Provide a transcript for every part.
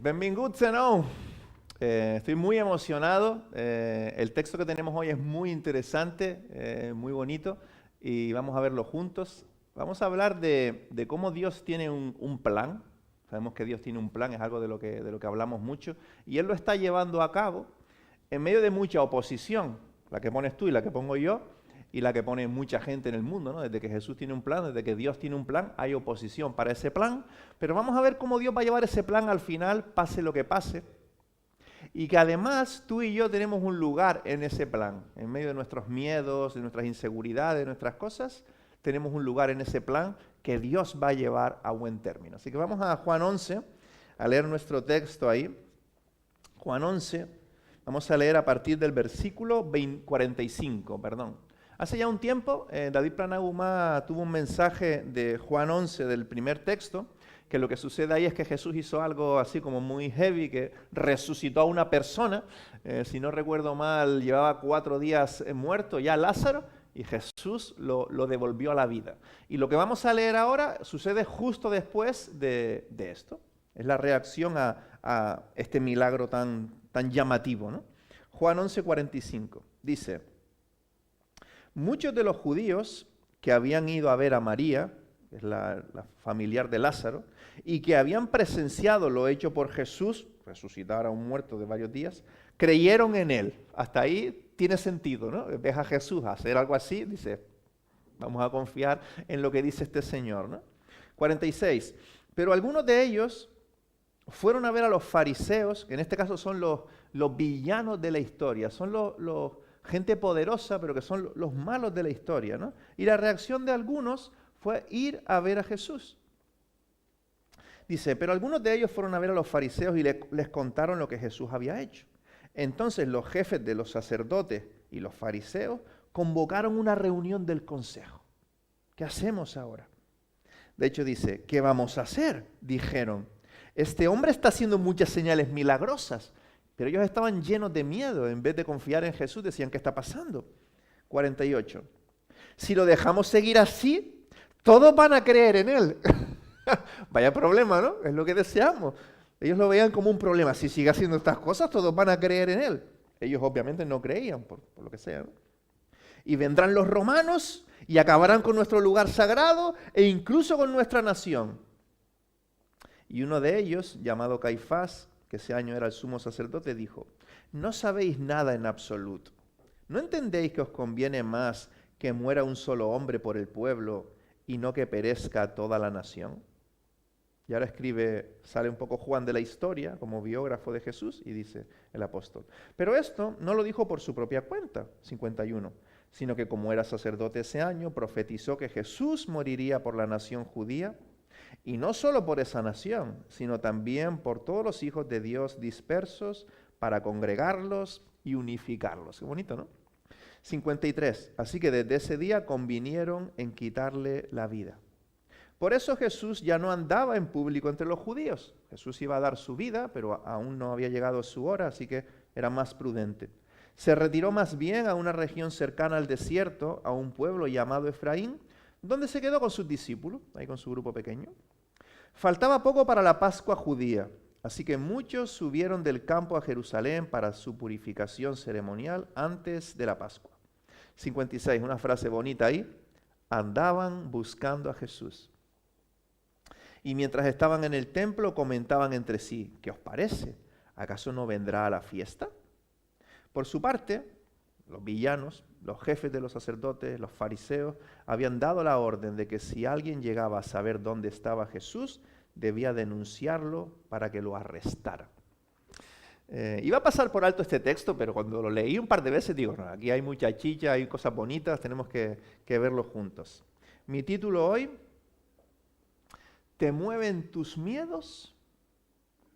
Benvinguts de nou. Estoy muy emocionado. El texto que tenemos hoy es muy interesante, muy bonito, y vamos a verlo juntos. Vamos a hablar de cómo Dios tiene un plan. Sabemos que Dios tiene un plan, es algo de lo que hablamos mucho, y Él lo está llevando a cabo en medio de mucha oposición, la que pones tú y la que pongo yo, y la que pone mucha gente en el mundo, ¿no? Desde que Jesús tiene un plan, desde que Dios tiene un plan, hay oposición para ese plan, pero vamos a ver cómo Dios va a llevar ese plan al final, pase lo que pase, y que además tú y yo tenemos un lugar en ese plan, en medio de nuestros miedos, de nuestras inseguridades, de nuestras cosas, tenemos un lugar en ese plan que Dios va a llevar a buen término. Así que vamos a Juan 11, a leer nuestro texto ahí. Juan 11, vamos a leer a partir del versículo 45, perdón. Hace ya un tiempo, David Pranagumá tuvo un mensaje de Juan 11, del primer texto, que lo que sucede ahí es que Jesús hizo algo así como muy heavy, que resucitó a una persona, si no recuerdo mal, llevaba 4 días muerto ya Lázaro, y Jesús lo devolvió a la vida. Y lo que vamos a leer ahora sucede justo después de esto. Es la reacción a este milagro tan llamativo, ¿no? Juan 11, 45, dice: muchos de los judíos que habían ido a ver a María, que es la familiar de Lázaro, y que habían presenciado lo hecho por Jesús, resucitar a un muerto de varios días, creyeron en él. Hasta ahí tiene sentido, ¿no? Ves a Jesús hacer algo así, dice, vamos a confiar en lo que dice este Señor, ¿no? 46. Pero algunos de ellos fueron a ver a los fariseos, que en este caso son los villanos de la historia, son los gente poderosa, pero que son los malos de la historia, ¿no? Y la reacción de algunos fue ir a ver a Jesús. Dice, pero algunos de ellos fueron a ver a los fariseos y les contaron lo que Jesús había hecho. Entonces los jefes de los sacerdotes y los fariseos convocaron una reunión del consejo. ¿Qué hacemos ahora? De hecho dice, ¿qué vamos a hacer? Dijeron, este hombre está haciendo muchas señales milagrosas. Pero ellos estaban llenos de miedo. En vez de confiar en Jesús, decían, ¿qué está pasando? 48. Si lo dejamos seguir así, todos van a creer en él. Vaya problema, ¿no? Es lo que deseamos. Ellos lo veían como un problema. Si sigue haciendo estas cosas, todos van a creer en él. Ellos obviamente no creían, por lo que sea, ¿no? Y vendrán los romanos y acabarán con nuestro lugar sagrado e incluso con nuestra nación. Y uno de ellos, llamado Caifás, que ese año era el sumo sacerdote, dijo, no sabéis nada en absoluto. ¿No entendéis que os conviene más que muera un solo hombre por el pueblo y no que perezca toda la nación? Y ahora sale un poco Juan de la historia como biógrafo de Jesús y dice el apóstol. Pero esto no lo dijo por su propia cuenta, 51, sino que como era sacerdote ese año, profetizó que Jesús moriría por la nación judía, y no solo por esa nación, sino también por todos los hijos de Dios dispersos para congregarlos y unificarlos. Qué bonito, ¿no? 53. Así que desde ese día convinieron en quitarle la vida. Por eso Jesús ya no andaba en público entre los judíos. Jesús iba a dar su vida, pero aún no había llegado su hora, así que era más prudente. Se retiró más bien a una región cercana al desierto, a un pueblo llamado Efraín, donde se quedó con sus discípulos, ahí con su grupo pequeño. Faltaba poco para la Pascua judía, así que muchos subieron del campo a Jerusalén para su purificación ceremonial antes de la Pascua. 56, una frase bonita ahí, andaban buscando a Jesús. Y mientras estaban en el templo comentaban entre sí, ¿qué os parece? ¿Acaso no vendrá a la fiesta? Por su parte, los villanos, los jefes de los sacerdotes, los fariseos, habían dado la orden de que si alguien llegaba a saber dónde estaba Jesús, debía denunciarlo para que lo arrestara. Iba a pasar por alto este texto, pero cuando lo leí un par de veces digo, no, aquí hay mucha chicha, hay cosas bonitas, tenemos que verlo juntos. Mi título hoy, ¿te mueven tus miedos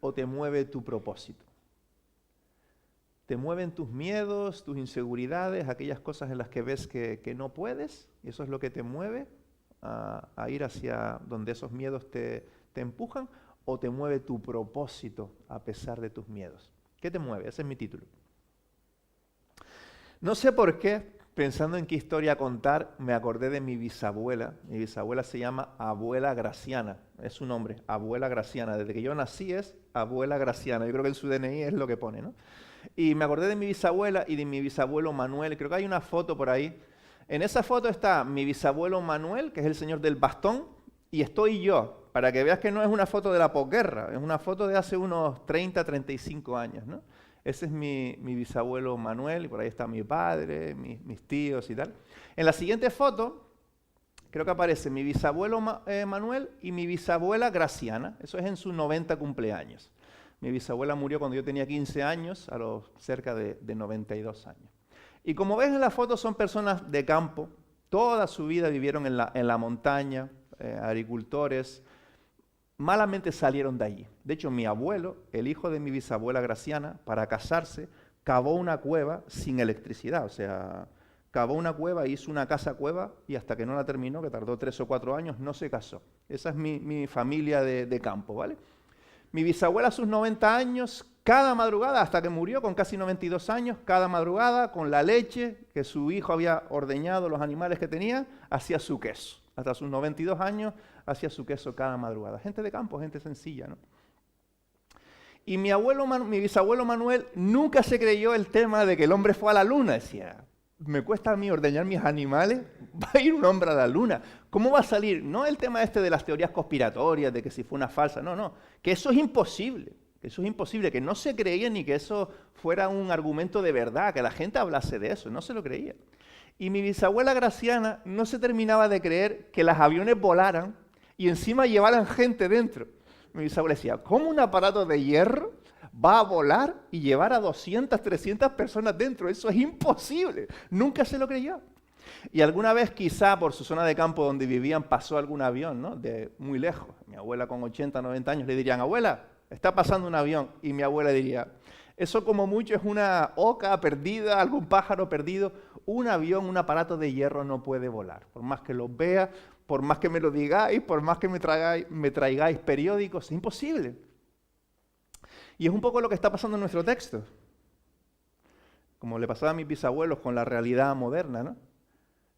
o te mueve tu propósito? Te mueven tus miedos, tus inseguridades, aquellas cosas en las que ves que no puedes, y eso es lo que te mueve a ir hacia donde esos miedos te empujan, o te mueve tu propósito a pesar de tus miedos. ¿Qué te mueve? Ese es mi título. No sé por qué, Pensando en qué historia contar, me acordé de mi bisabuela. Mi bisabuela se llama Abuela Graciana. Es su nombre, Abuela Graciana. Desde que yo nací es Abuela Graciana. Yo creo que en su DNI es lo que pone, ¿no? Y me acordé de mi bisabuela y de mi bisabuelo Manuel. Creo que hay una foto por ahí. En esa foto está mi bisabuelo Manuel, que es el señor del bastón, y estoy yo, para que veas que no es una foto de la posguerra, es una foto de hace unos 30, 35 años, ¿no? Ese es mi bisabuelo Manuel, y por ahí está mi padre, mis tíos y tal. En la siguiente foto, creo que aparece mi bisabuelo Manuel y mi bisabuela Graciana. Eso es en sus 90 cumpleaños. Mi bisabuela murió cuando yo tenía 15 años, a los cerca de 92 años. Y como ves en la foto, son personas de campo. Toda su vida vivieron en la montaña, agricultores. Malamente salieron de allí. De hecho, mi abuelo, el hijo de mi bisabuela Graciana, para casarse, cavó una cueva sin electricidad. O sea, cavó una cueva, hizo una casa cueva y hasta que no la terminó, que tardó 3 o 4 años, no se casó. Esa es mi familia de campo, ¿vale? Mi bisabuela a sus 90 años, cada madrugada, hasta que murió con casi 92 años, cada madrugada, con la leche que su hijo había ordeñado, los animales que tenía, hacía su queso. Hasta sus 92 años hacía su queso cada madrugada. Gente de campo, gente sencilla, ¿no? Y mi bisabuelo Manuel nunca se creyó el tema de que el hombre fue a la luna. Decía, me cuesta a mí ordeñar mis animales, va a ir un hombre a la luna. ¿Cómo va a salir? No el tema este de las teorías conspiratorias, de que si fue una falsa, no, que eso es imposible. Que no se creía ni que eso fuera un argumento de verdad, que la gente hablase de eso, no se lo creía. Y mi bisabuela Graciana no se terminaba de creer que los aviones volaran y encima llevaran gente dentro. Mi bisabuela decía, ¿cómo un aparato de hierro va a volar y llevar a 200, 300 personas dentro? Eso es imposible. Nunca se lo creyó. Y alguna vez quizá por su zona de campo donde vivían pasó algún avión, ¿no? De muy lejos. Mi abuela con 80, 90 años le dirían, abuela, está pasando un avión. Y mi abuela diría, eso como mucho es una oca perdida, algún pájaro perdido. Un avión, un aparato de hierro no puede volar. Por más que lo vea, por más que me lo digáis, por más que me traigáis periódicos, es imposible. Y es un poco lo que está pasando en nuestro texto. Como le pasaba a mis bisabuelos con la realidad moderna, ¿no?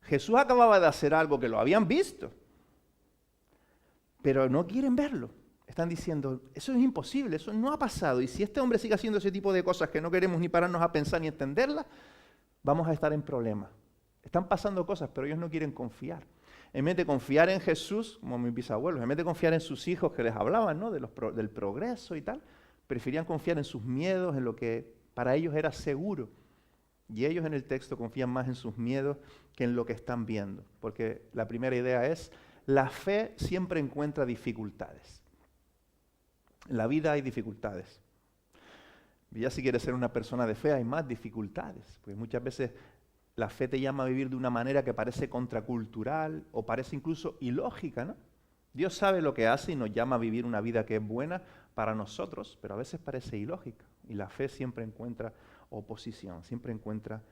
Jesús acababa de hacer algo que lo habían visto, pero no quieren verlo. Están diciendo, eso es imposible, eso no ha pasado. Y si este hombre sigue haciendo ese tipo de cosas que no queremos ni pararnos a pensar ni entenderlas, vamos a estar en problemas. Están pasando cosas, pero ellos no quieren confiar. En vez de confiar en Jesús, como mis bisabuelos, en vez de confiar en sus hijos que les hablaban, ¿no? Del progreso y tal, preferían confiar en sus miedos, en lo que para ellos era seguro. Y ellos en el texto confían más en sus miedos que en lo que están viendo. Porque la primera idea es, la fe siempre encuentra dificultades. En la vida hay dificultades. Y ya si quieres ser una persona de fe hay más dificultades. Porque muchas veces la fe te llama a vivir de una manera que parece contracultural o parece incluso ilógica, ¿no? Dios sabe lo que hace y nos llama a vivir una vida que es buena para nosotros, pero a veces parece ilógica. Y la fe siempre encuentra oposición, siempre encuentra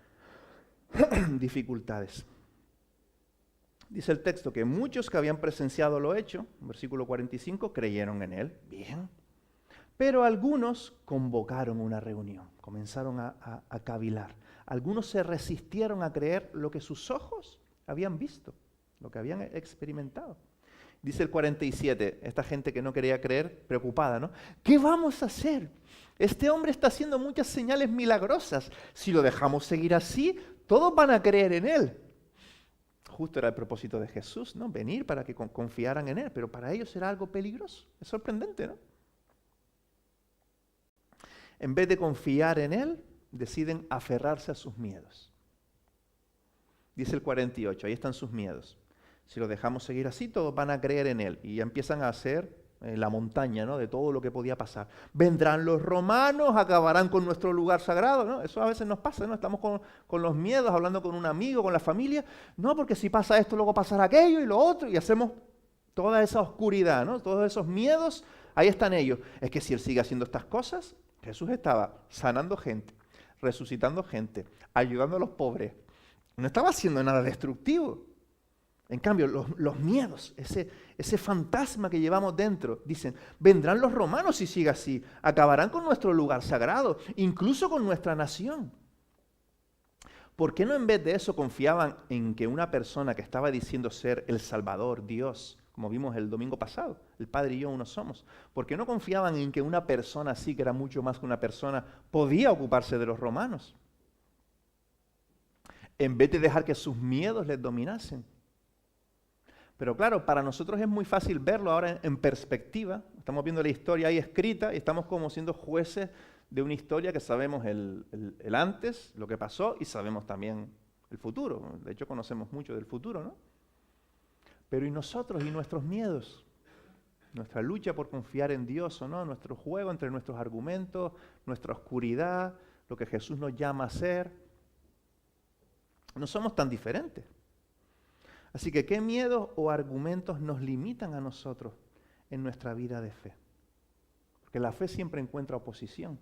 dificultades. Dice el texto que muchos que habían presenciado lo hecho, versículo 45, creyeron en él. Bien. Pero algunos convocaron una reunión, comenzaron a cavilar. Algunos se resistieron a creer lo que sus ojos habían visto, lo que habían experimentado. Dice el 47, esta gente que no quería creer, preocupada, ¿no? ¿Qué vamos a hacer? Este hombre está haciendo muchas señales milagrosas. Si lo dejamos seguir así, todos van a creer en él. Justo era el propósito de Jesús, ¿no? Venir para que confiaran en él, pero para ellos era algo peligroso. Es sorprendente, ¿no? En vez de confiar en él, deciden aferrarse a sus miedos. Dice el 48, ahí están sus miedos. Si lo dejamos seguir así, todos van a creer en él. Y ya empiezan a hacer la montaña, ¿no? De todo lo que podía pasar. Vendrán los romanos, acabarán con nuestro lugar sagrado, ¿no? Eso a veces nos pasa, ¿no? Estamos con los miedos, hablando con un amigo, con la familia. No, porque si pasa esto, luego pasará aquello y lo otro. Y hacemos toda esa oscuridad, ¿no? Todos esos miedos, ahí están ellos. Es que si él sigue haciendo estas cosas, Jesús estaba sanando gente, resucitando gente, ayudando a los pobres. No estaba haciendo nada destructivo. En cambio, los miedos, ese fantasma que llevamos dentro, dicen, vendrán los romanos si sigue así, acabarán con nuestro lugar sagrado, incluso con nuestra nación. ¿Por qué no en vez de eso confiaban en que una persona que estaba diciendo ser el Salvador, Dios, como vimos el domingo pasado, el Padre y yo uno somos? ¿Por qué no confiaban en que una persona así, que era mucho más que una persona, podía ocuparse de los romanos? En vez de dejar que sus miedos les dominasen. Pero claro, para nosotros es muy fácil verlo ahora en perspectiva. Estamos viendo la historia ahí escrita y estamos como siendo jueces de una historia que sabemos el antes, lo que pasó, y sabemos también el futuro. De hecho, conocemos mucho del futuro, ¿no? Pero ¿y nosotros y nuestros miedos? Nuestra lucha por confiar en Dios o no, nuestro juego entre nuestros argumentos, nuestra oscuridad, lo que Jesús nos llama a hacer. No somos tan diferentes. Así que, ¿qué miedos o argumentos nos limitan a nosotros en nuestra vida de fe? Porque la fe siempre encuentra oposición.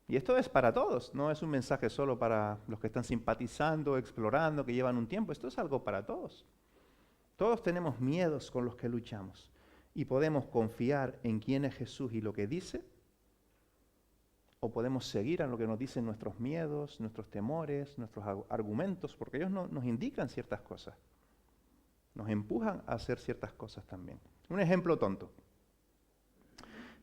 Y esto es para todos, no es un mensaje solo para los que están simpatizando, explorando, que llevan un tiempo. Esto es algo para todos. Todos tenemos miedos con los que luchamos y podemos confiar en quién es Jesús y lo que dice, o podemos seguir en lo que nos dicen nuestros miedos, nuestros temores, nuestros argumentos, porque ellos nos indican ciertas cosas, nos empujan a hacer ciertas cosas también. Un ejemplo tonto.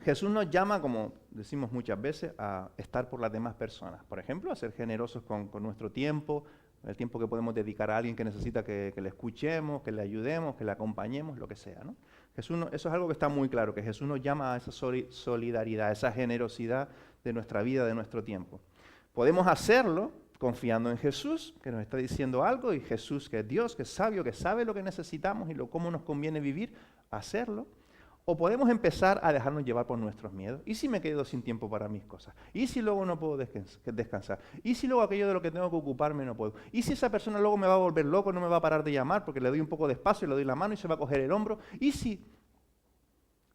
Jesús nos llama, como decimos muchas veces, a estar por las demás personas. Por ejemplo, a ser generosos con nuestro tiempo, el tiempo que podemos dedicar a alguien que necesita que le escuchemos, que le ayudemos, que le acompañemos, lo que sea, ¿no? Eso es algo que está muy claro, que Jesús nos llama a esa solidaridad, a esa generosidad de nuestra vida, de nuestro tiempo. Podemos hacerlo confiando en Jesús, que nos está diciendo algo, y Jesús, que es Dios, que es sabio, que sabe lo que necesitamos y cómo nos conviene vivir, hacerlo. O podemos empezar a dejarnos llevar por nuestros miedos. ¿Y si me quedo sin tiempo para mis cosas? ¿Y si luego no puedo descansar? ¿Y si luego aquello de lo que tengo que ocuparme no puedo? ¿Y si esa persona luego me va a volver loco, no me va a parar de llamar porque le doy un poco de espacio, le doy la mano y se va a coger el hombro? ¿Y si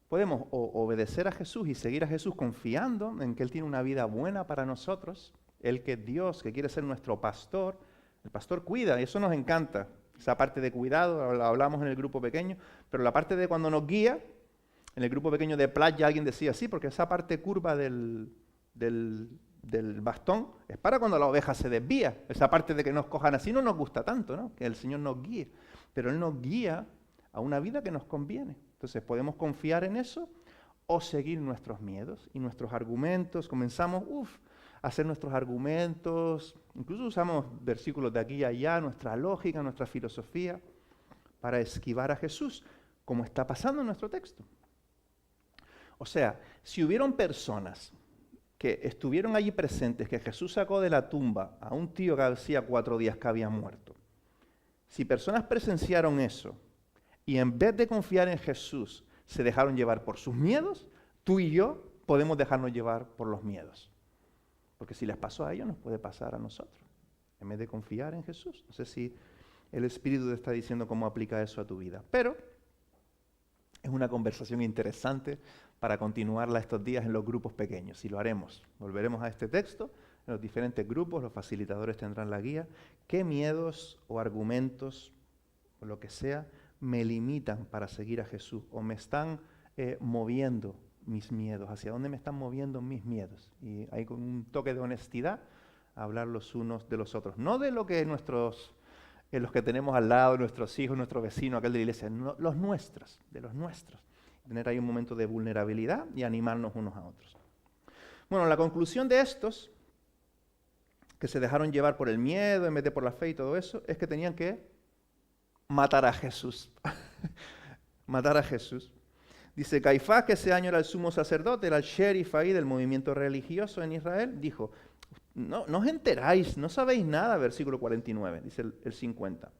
podemos obedecer a Jesús y seguir a Jesús confiando en que Él tiene una vida buena para nosotros? Él, que es Dios, que quiere ser nuestro pastor. El pastor cuida y eso nos encanta. Esa parte de cuidado, la hablamos en el grupo pequeño, pero la parte de cuando nos guía. En el grupo pequeño de playa alguien decía, sí, porque esa parte curva del bastón es para cuando la oveja se desvía. Esa parte de que nos cojan así no nos gusta tanto, ¿no? Que el Señor nos guíe. Pero Él nos guía a una vida que nos conviene. Entonces, podemos confiar en eso o seguir nuestros miedos y nuestros argumentos. Comenzamos, a hacer nuestros argumentos. Incluso usamos versículos de aquí y allá, nuestra lógica, nuestra filosofía, para esquivar a Jesús, como está pasando en nuestro texto. O sea, si hubieron personas que estuvieron allí presentes, que Jesús sacó de la tumba a un tío que hacía 4 días que había muerto, si personas presenciaron eso y en vez de confiar en Jesús se dejaron llevar por sus miedos, tú y yo podemos dejarnos llevar por los miedos. Porque si les pasó a ellos, nos puede pasar a nosotros, en vez de confiar en Jesús. No sé si el Espíritu te está diciendo cómo aplica eso a tu vida, pero es una conversación interesante para continuarla estos días en los grupos pequeños, y lo haremos. Volveremos a este texto, en los diferentes grupos, los facilitadores tendrán la guía. ¿Qué miedos o argumentos, o lo que sea, me limitan para seguir a Jesús? ¿O me están moviendo mis miedos? ¿Hacia dónde me están moviendo mis miedos? Y hay con un toque de honestidad, hablar los unos de los otros. No de lo que los que tenemos al lado, nuestros hijos, nuestro vecino, aquel de la iglesia, no, los nuestros, de los nuestros. Tener ahí un momento de vulnerabilidad y animarnos unos a otros. Bueno, la conclusión de estos, que se dejaron llevar por el miedo en vez de por la fe y todo eso, es que tenían que matar a Jesús. Matar a Jesús. Dice Caifás, que ese año era el sumo sacerdote, era el sheriff ahí del movimiento religioso en Israel, dijo, no os enteráis, no sabéis nada, versículo 49, dice el 50.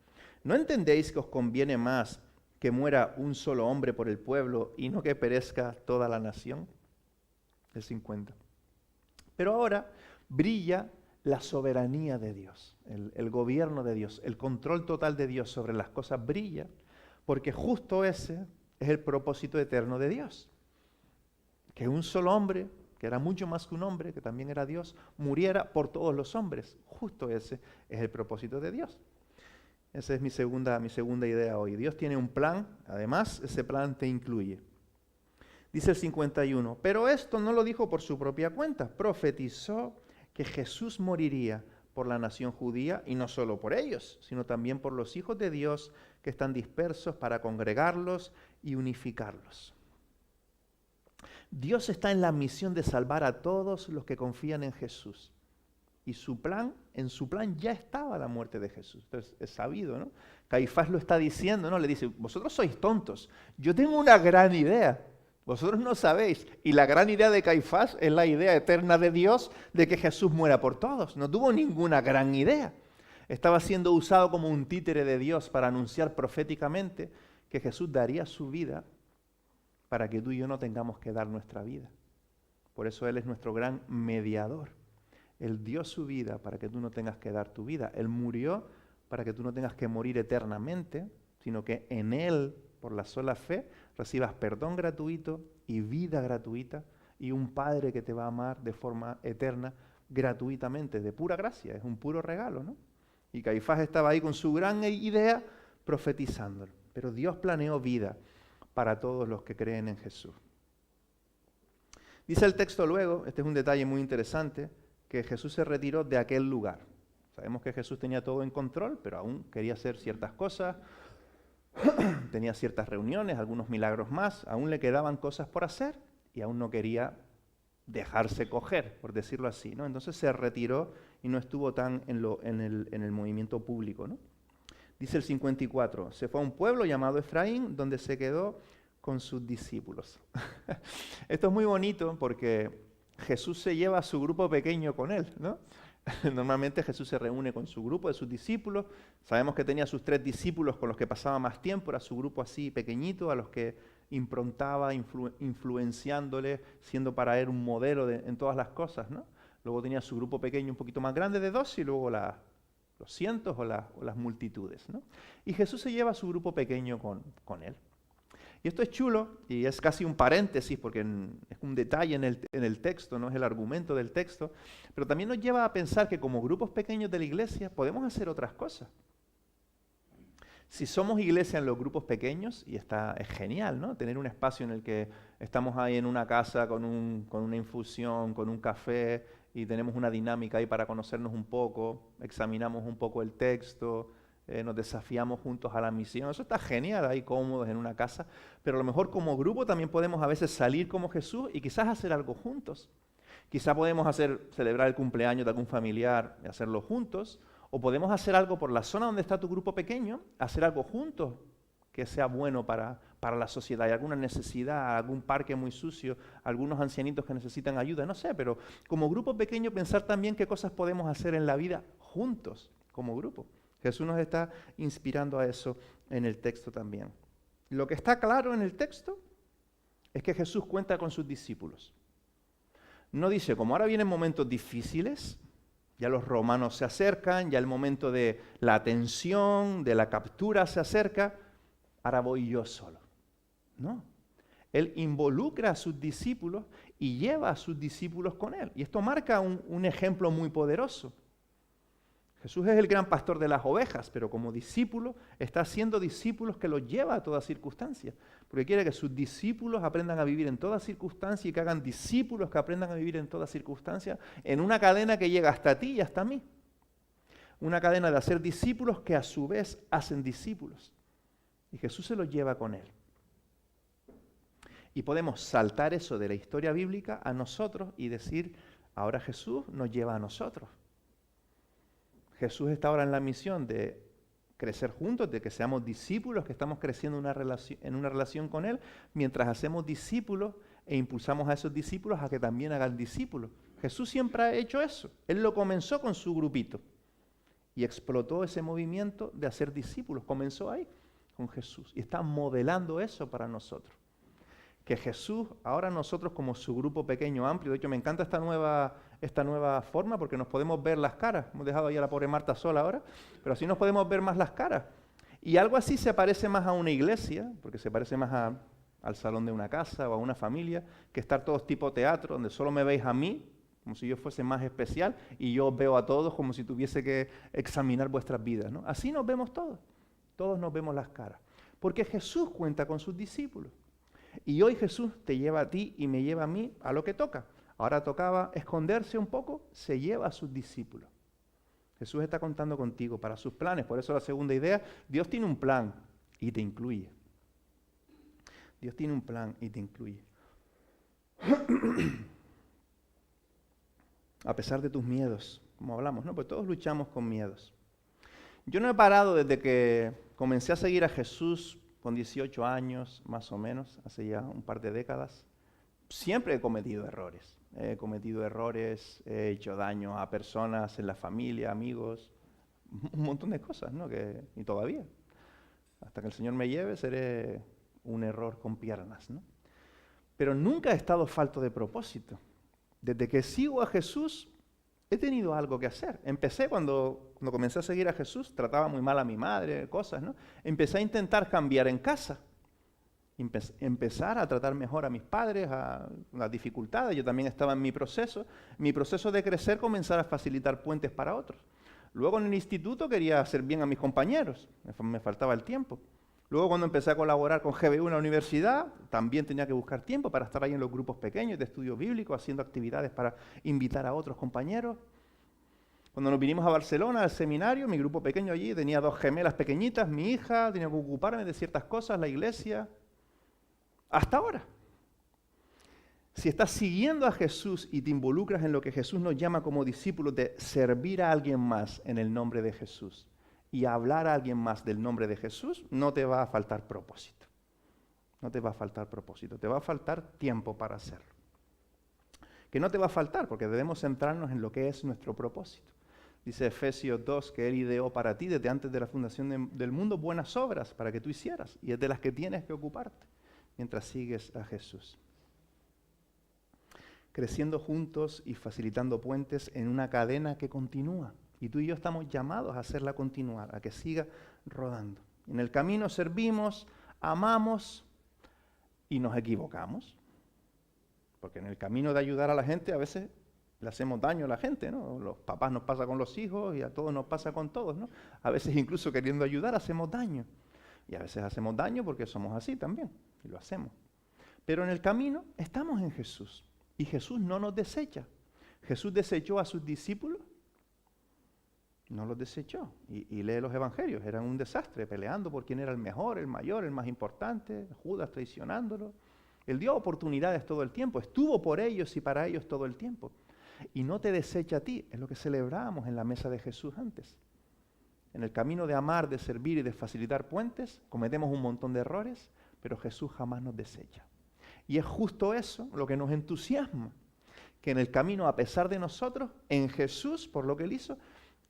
¿No entendéis que os conviene más que muera un solo hombre por el pueblo y no que perezca toda la nación? El 50. Pero ahora brilla la soberanía de Dios, el gobierno de Dios, el control total de Dios sobre las cosas brilla, porque justo ese es el propósito eterno de Dios. Que un solo hombre, que era mucho más que un hombre, que también era Dios, muriera por todos los hombres. Justo ese es el propósito de Dios. Esa es mi segunda idea hoy. Dios tiene un plan, además ese plan te incluye. Dice el 51, pero esto no lo dijo por su propia cuenta, profetizó que Jesús moriría por la nación judía, y no solo por ellos, sino también por los hijos de Dios que están dispersos, para congregarlos y unificarlos. Dios está en la misión de salvar a todos los que confían en Jesús. Y en su plan ya estaba la muerte de Jesús. Entonces es sabido, ¿no? Caifás lo está diciendo, ¿no? Le dice, vosotros sois tontos, yo tengo una gran idea, vosotros no sabéis. Y la gran idea de Caifás es la idea eterna de Dios de que Jesús muera por todos. No tuvo ninguna gran idea. Estaba siendo usado como un títere de Dios para anunciar proféticamente que Jesús daría su vida para que tú y yo no tengamos que dar nuestra vida. Por eso Él es nuestro gran mediador. Él dio su vida para que tú no tengas que dar tu vida. Él murió para que tú no tengas que morir eternamente, sino que en Él, por la sola fe, recibas perdón gratuito y vida gratuita y un Padre que te va a amar de forma eterna, gratuitamente, de pura gracia. Es un puro regalo, ¿no? Y Caifás estaba ahí con su gran idea profetizándolo. Pero Dios planeó vida para todos los que creen en Jesús. Dice el texto luego, este es un detalle muy interesante, que Jesús se retiró de aquel lugar. Sabemos que Jesús tenía todo en control, pero aún quería hacer ciertas cosas, tenía ciertas reuniones, algunos milagros más, aún le quedaban cosas por hacer y aún no quería dejarse coger, por decirlo así, ¿no? Entonces se retiró y no estuvo tan en el movimiento público, ¿no? Dice el 54, se fue a un pueblo llamado Efraín, donde se quedó con sus discípulos. Esto es muy bonito porque Jesús se lleva a su grupo pequeño con él, ¿no? Normalmente Jesús se reúne con su grupo de sus discípulos. Sabemos que tenía sus 3 discípulos con los que pasaba más tiempo, era su grupo así pequeñito, a los que improntaba, influenciándole, siendo para él un modelo en todas las cosas, ¿no? Luego tenía su grupo pequeño un poquito más grande de 2 y luego los cientos o las multitudes, ¿no? Y Jesús se lleva a su grupo pequeño con él. Y esto es chulo y es casi un paréntesis porque es un detalle en el texto, no es el argumento del texto, pero también nos lleva a pensar que como grupos pequeños de la iglesia podemos hacer otras cosas. Si somos iglesia en los grupos pequeños, y es genial, ¿no? Tener un espacio en el que estamos ahí en una casa con una infusión, con un café y tenemos una dinámica ahí para conocernos un poco, examinamos un poco el texto, nos desafiamos juntos a la misión. Eso está genial, ahí cómodos en una casa. Pero a lo mejor como grupo también podemos a veces salir como Jesús y quizás hacer algo juntos. Quizás podemos celebrar el cumpleaños de algún familiar y hacerlo juntos. O podemos hacer algo por la zona donde está tu grupo pequeño, hacer algo juntos que sea bueno para la sociedad. Hay alguna necesidad, algún parque muy sucio, algunos ancianitos que necesitan ayuda, no sé. Pero como grupo pequeño pensar también qué cosas podemos hacer en la vida juntos como grupo. Jesús nos está inspirando a eso en el texto también. Lo que está claro en el texto es que Jesús cuenta con sus discípulos. No dice, como ahora vienen momentos difíciles, ya los romanos se acercan, ya el momento de la tensión, de la captura se acerca, ahora voy yo solo. No. Él involucra a sus discípulos y lleva a sus discípulos con él. Y esto marca un ejemplo muy poderoso. Jesús es el gran pastor de las ovejas, pero como discípulo está haciendo discípulos que los lleva a toda circunstancia, porque quiere que sus discípulos aprendan a vivir en toda circunstancia y que hagan discípulos que aprendan a vivir en toda circunstancia en una cadena que llega hasta ti y hasta mí. Una cadena de hacer discípulos que a su vez hacen discípulos. Y Jesús se los lleva con él. Y podemos saltar eso de la historia bíblica a nosotros y decir, ahora Jesús nos lleva a nosotros. Jesús está ahora en la misión de crecer juntos, de que seamos discípulos, que estamos creciendo en una relación con Él, mientras hacemos discípulos e impulsamos a esos discípulos a que también hagan discípulos. Jesús siempre ha hecho eso. Él lo comenzó con su grupito y explotó ese movimiento de hacer discípulos. Comenzó ahí con Jesús y está modelando eso para nosotros. Que Jesús, ahora nosotros como su grupo pequeño, amplio, de hecho me encanta esta nueva forma porque nos podemos ver las caras. Hemos dejado ahí a la pobre Marta sola ahora, pero así nos podemos ver más las caras. Y algo así se parece más a una iglesia, porque se parece más al salón de una casa o a una familia, que estar todos tipo teatro, donde solo me veis a mí, como si yo fuese más especial, y yo os veo a todos como si tuviese que examinar vuestras vidas, ¿no? Así nos vemos todos nos vemos las caras, porque Jesús cuenta con sus discípulos. Y hoy Jesús te lleva a ti y me lleva a mí a lo que toca. Ahora tocaba esconderse un poco, se lleva a sus discípulos. Jesús está contando contigo para sus planes. Por eso la segunda idea, Dios tiene un plan y te incluye. Dios tiene un plan y te incluye. A pesar de tus miedos, como hablamos, ¿no? Pues todos luchamos con miedos. Yo no he parado desde que comencé a seguir a Jesús con 18 años, más o menos, hace ya un par de décadas. Siempre he cometido errores. He hecho daño a personas en la familia, amigos, un montón de cosas, ¿no? Y todavía, hasta que el Señor me lleve, seré un error con piernas, ¿no? Pero nunca he estado falto de propósito. Desde que sigo a Jesús, he tenido algo que hacer. Empecé cuando comencé a seguir a Jesús, trataba muy mal a mi madre, cosas, ¿no? Empecé a intentar cambiar en casa. Empezar a tratar mejor a mis padres, a las dificultades. Yo también estaba en mi proceso de crecer, comenzar a facilitar puentes para otros. Luego en el instituto quería hacer bien a mis compañeros, me faltaba el tiempo. Luego cuando empecé a colaborar con GBU en la universidad, también tenía que buscar tiempo para estar ahí en los grupos pequeños de estudio bíblico, haciendo actividades para invitar a otros compañeros. Cuando nos vinimos a Barcelona al seminario, mi grupo pequeño allí tenía 2 gemelas pequeñitas, mi hija, tenía que ocuparme de ciertas cosas, la iglesia. Hasta ahora. Si estás siguiendo a Jesús y te involucras en lo que Jesús nos llama como discípulos de servir a alguien más en el nombre de Jesús y hablar a alguien más del nombre de Jesús, no te va a faltar propósito. No te va a faltar propósito, te va a faltar tiempo para hacerlo. Que no te va a faltar porque debemos centrarnos en lo que es nuestro propósito. Dice Efesios 2 que Él ideó para ti desde antes de la fundación del mundo buenas obras para que tú hicieras y es de las que tienes que ocuparte mientras sigues a Jesús. Creciendo juntos y facilitando puentes en una cadena que continúa. Y tú y yo estamos llamados a hacerla continuar, a que siga rodando. En el camino servimos, amamos y nos equivocamos. Porque en el camino de ayudar a la gente a veces le hacemos daño a la gente, ¿no? Los papás nos pasa con los hijos y a todos nos pasa con todos, ¿no? A veces incluso queriendo ayudar hacemos daño. Y a veces hacemos daño porque somos así también, y lo hacemos. Pero en el camino estamos en Jesús, y Jesús no nos desecha. Jesús desechó a sus discípulos, no los desechó. Y lee los evangelios, eran un desastre, peleando por quién era el mejor, el mayor, el más importante, Judas traicionándolo. Él dio oportunidades todo el tiempo, estuvo por ellos y para ellos todo el tiempo. Y no te desecha a ti, es lo que celebrábamos en la mesa de Jesús antes. En el camino de amar, de servir y de facilitar puentes, cometemos un montón de errores, pero Jesús jamás nos desecha. Y es justo eso lo que nos entusiasma, que en el camino, a pesar de nosotros, en Jesús, por lo que Él hizo,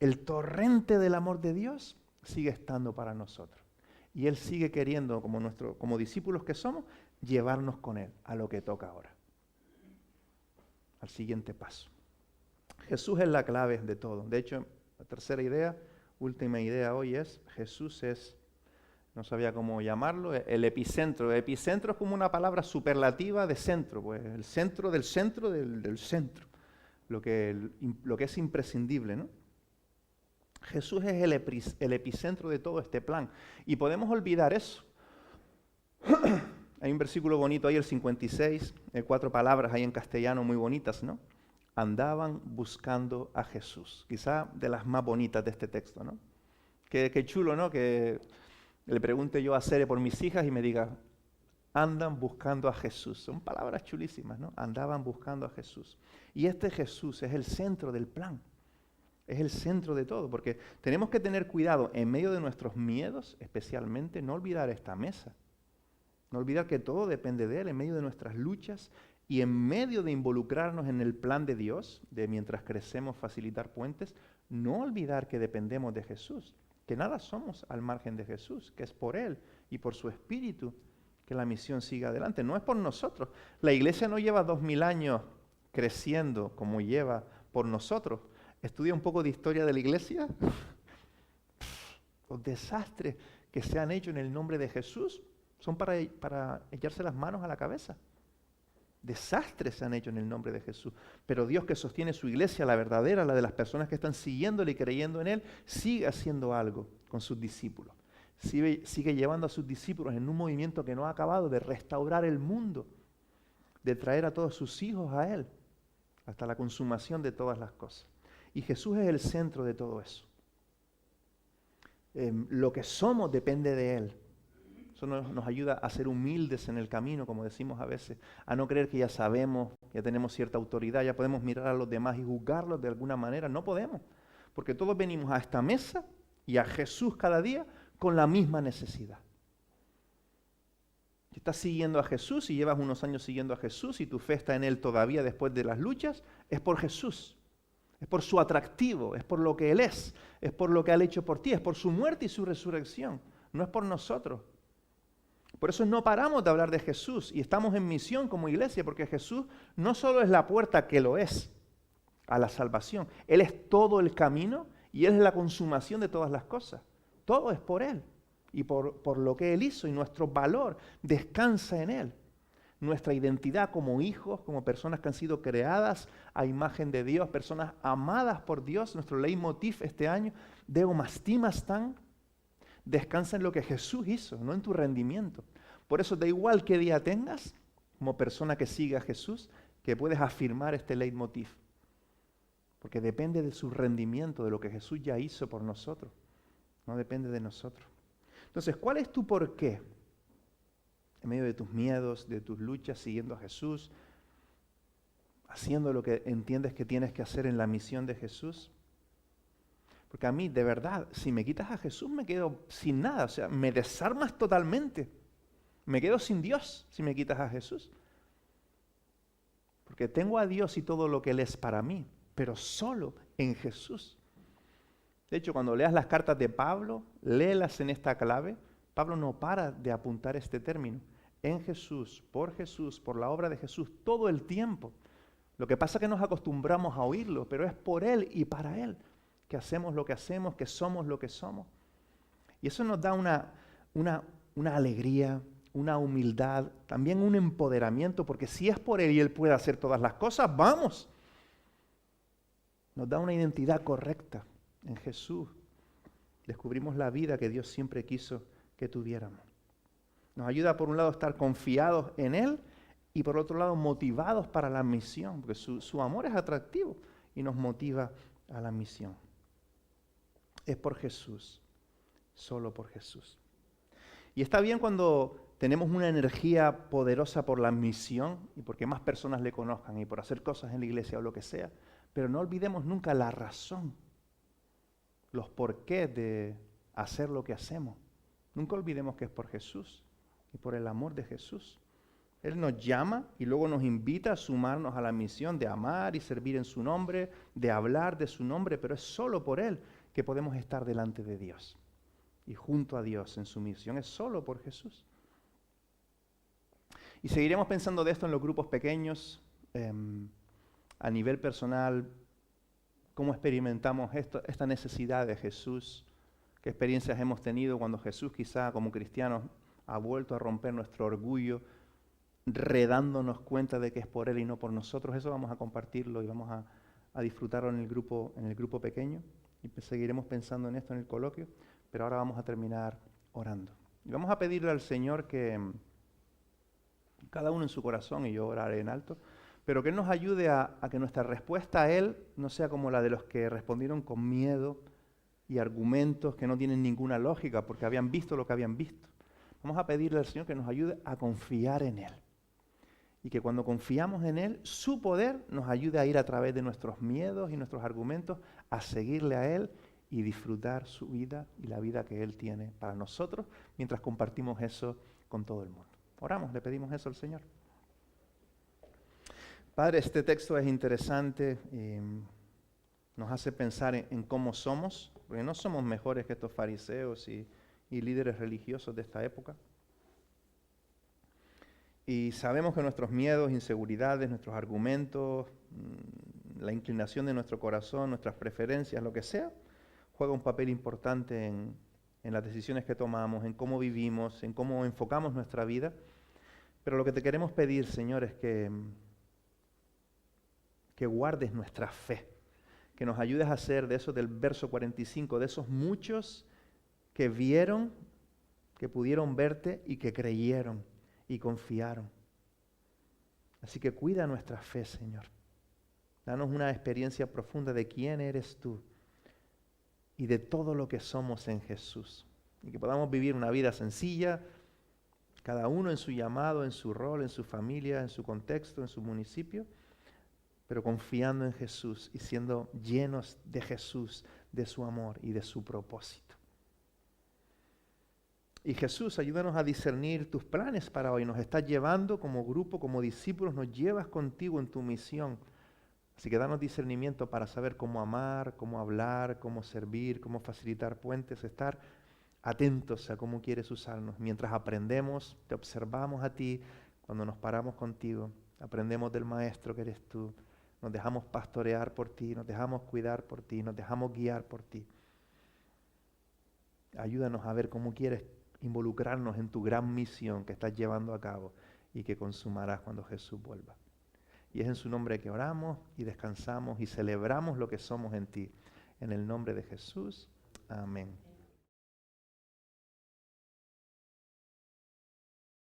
el torrente del amor de Dios sigue estando para nosotros. Y Él sigue queriendo, como discípulos que somos, llevarnos con Él a lo que toca ahora, al siguiente paso. Jesús es la clave de todo. De hecho, la tercera idea, última idea hoy es, Jesús es, no sabía cómo llamarlo, el epicentro. El epicentro es como una palabra superlativa de centro, pues el centro del centro del centro, lo que es imprescindible, ¿no? Jesús es el epicentro de todo este plan. Y podemos olvidar eso. Hay un versículo bonito ahí, el 56, 4 palabras ahí en castellano muy bonitas, ¿no? Andaban buscando a Jesús. Quizá de las más bonitas de este texto, ¿no? Qué chulo, ¿no? Que le pregunte yo a Cere por mis hijas y me diga, andan buscando a Jesús. Son palabras chulísimas, ¿no? Andaban buscando a Jesús. Y este Jesús es el centro del plan. Es el centro de todo, porque tenemos que tener cuidado en medio de nuestros miedos, especialmente, no olvidar esta mesa. No olvidar que todo depende de Él en medio de nuestras luchas y en medio de involucrarnos en el plan de Dios, de mientras crecemos facilitar puentes, no olvidar que dependemos de Jesús, que nada somos al margen de Jesús, que es por Él y por su Espíritu que la misión siga adelante. No es por nosotros. La iglesia no lleva 2000 años creciendo como lleva por nosotros. Estudia un poco de historia de la iglesia. Los desastres que se han hecho en el nombre de Jesús son para echarse las manos a la cabeza. Desastres se han hecho en el nombre de Jesús. Pero Dios, que sostiene su iglesia, la verdadera, la de las personas que están siguiéndole y creyendo en Él, sigue haciendo algo con sus discípulos. Sigue llevando a sus discípulos en un movimiento que no ha acabado de restaurar el mundo, de traer a todos sus hijos a Él, hasta la consumación de todas las cosas. Y Jesús es el centro de todo eso. Lo que somos depende de Él. Eso nos ayuda a ser humildes en el camino, como decimos a veces, a no creer que ya sabemos, ya tenemos cierta autoridad, ya podemos mirar a los demás y juzgarlos de alguna manera. No podemos, porque todos venimos a esta mesa y a Jesús cada día con la misma necesidad. Si estás siguiendo a Jesús y llevas unos años siguiendo a Jesús y tu fe está en Él todavía después de las luchas, es por Jesús. Es por su atractivo, es por lo que Él es por lo que Él ha hecho por ti, es por su muerte y su resurrección, no es por nosotros. Por eso no paramos de hablar de Jesús y estamos en misión como iglesia, porque Jesús no solo es la puerta que lo es a la salvación, Él es todo el camino y Él es la consumación de todas las cosas. Todo es por Él y por lo que Él hizo, y nuestro valor descansa en Él. Nuestra identidad como hijos, como personas que han sido creadas a imagen de Dios, personas amadas por Dios, nuestro leitmotiv este año, Deo mastímastan, descansa en lo que Jesús hizo, no en tu rendimiento. Por eso da igual qué día tengas, como persona que sigue a Jesús, que puedes afirmar este leitmotiv. Porque depende de su rendimiento, de lo que Jesús ya hizo por nosotros. No depende de nosotros. Entonces, ¿cuál es tu porqué? En medio de tus miedos, de tus luchas, siguiendo a Jesús, haciendo lo que entiendes que tienes que hacer en la misión de Jesús. Porque a mí, de verdad, si me quitas a Jesús, me quedo sin nada. O sea, me desarmas totalmente. Me quedo sin Dios si me quitas a Jesús. Porque tengo a Dios y todo lo que Él es para mí, pero solo en Jesús. De hecho, cuando leas las cartas de Pablo, léelas en esta clave. Pablo no para de apuntar este término. En Jesús, por la obra de Jesús, todo el tiempo. Lo que pasa es que nos acostumbramos a oírlo, pero es por Él y para Él que hacemos lo que hacemos, que somos lo que somos. Y eso nos da una alegría, una humildad, también un empoderamiento, porque si es por Él y Él puede hacer todas las cosas, ¡vamos! Nos da una identidad correcta en Jesús. Descubrimos la vida que Dios siempre quiso que tuviéramos. Nos ayuda por un lado a estar confiados en Él y por otro lado motivados para la misión, porque su amor es atractivo y nos motiva a la misión. Es por Jesús, solo por Jesús. Y está bien cuando tenemos una energía poderosa por la misión y porque más personas le conozcan y por hacer cosas en la iglesia o lo que sea, pero no olvidemos nunca la razón, los porqués de hacer lo que hacemos. Nunca olvidemos que es por Jesús y por el amor de Jesús. Él nos llama y luego nos invita a sumarnos a la misión de amar y servir en su nombre, de hablar de su nombre, pero es solo por Él que podemos estar delante de Dios y junto a Dios en su misión. Es solo por Jesús. Y seguiremos pensando de esto en los grupos pequeños, a nivel personal, cómo experimentamos esta necesidad de Jesús, qué experiencias hemos tenido cuando Jesús quizá como cristianos ha vuelto a romper nuestro orgullo, redándonos cuenta de que es por Él y no por nosotros. Eso vamos a compartirlo y vamos a disfrutarlo en el grupo pequeño. Y seguiremos pensando en esto en el coloquio, pero ahora vamos a terminar orando. Y vamos a pedirle al Señor que cada uno en su corazón, y yo oraré en alto, pero que Él nos ayude a que nuestra respuesta a Él no sea como la de los que respondieron con miedo y argumentos que no tienen ninguna lógica porque habían visto lo que habían visto. Vamos a pedirle al Señor que nos ayude a confiar en Él. Y que cuando confiamos en Él, su poder nos ayude a ir a través de nuestros miedos y nuestros argumentos, a seguirle a Él y disfrutar su vida y la vida que Él tiene para nosotros, mientras compartimos eso con todo el mundo. Oramos, le pedimos eso al Señor. Padre, este texto es interesante, nos hace pensar en cómo somos, porque no somos mejores que estos fariseos y líderes religiosos de esta época. Y sabemos que nuestros miedos, inseguridades, nuestros argumentos, la inclinación de nuestro corazón, nuestras preferencias, lo que sea, juega un papel importante en las decisiones que tomamos, en cómo vivimos, en cómo enfocamos nuestra vida. Pero lo que te queremos pedir, Señor, es que guardes nuestra fe, que nos ayudes a hacer de eso del verso 45, de esos muchos que vieron, que pudieron verte y que creyeron y confiaron. Así que cuida nuestra fe, Señor. Danos una experiencia profunda de quién eres tú y de todo lo que somos en Jesús. Y que podamos vivir una vida sencilla, cada uno en su llamado, en su rol, en su familia, en su contexto, en su municipio, pero confiando en Jesús y siendo llenos de Jesús, de su amor y de su propósito. Y Jesús, ayúdanos a discernir tus planes para hoy. Nos estás llevando como grupo, como discípulos, nos llevas contigo en tu misión. Así que danos discernimiento para saber cómo amar, cómo hablar, cómo servir, cómo facilitar puentes, estar atentos a cómo quieres usarnos. Mientras aprendemos, te observamos a ti, cuando nos paramos contigo, aprendemos del Maestro que eres tú, nos dejamos pastorear por ti, nos dejamos cuidar por ti, nos dejamos guiar por ti. Ayúdanos a ver cómo quieres involucrarnos en tu gran misión que estás llevando a cabo y que consumarás cuando Jesús vuelva. Y es en su nombre que oramos y descansamos y celebramos lo que somos en ti. En el nombre de Jesús. Amén.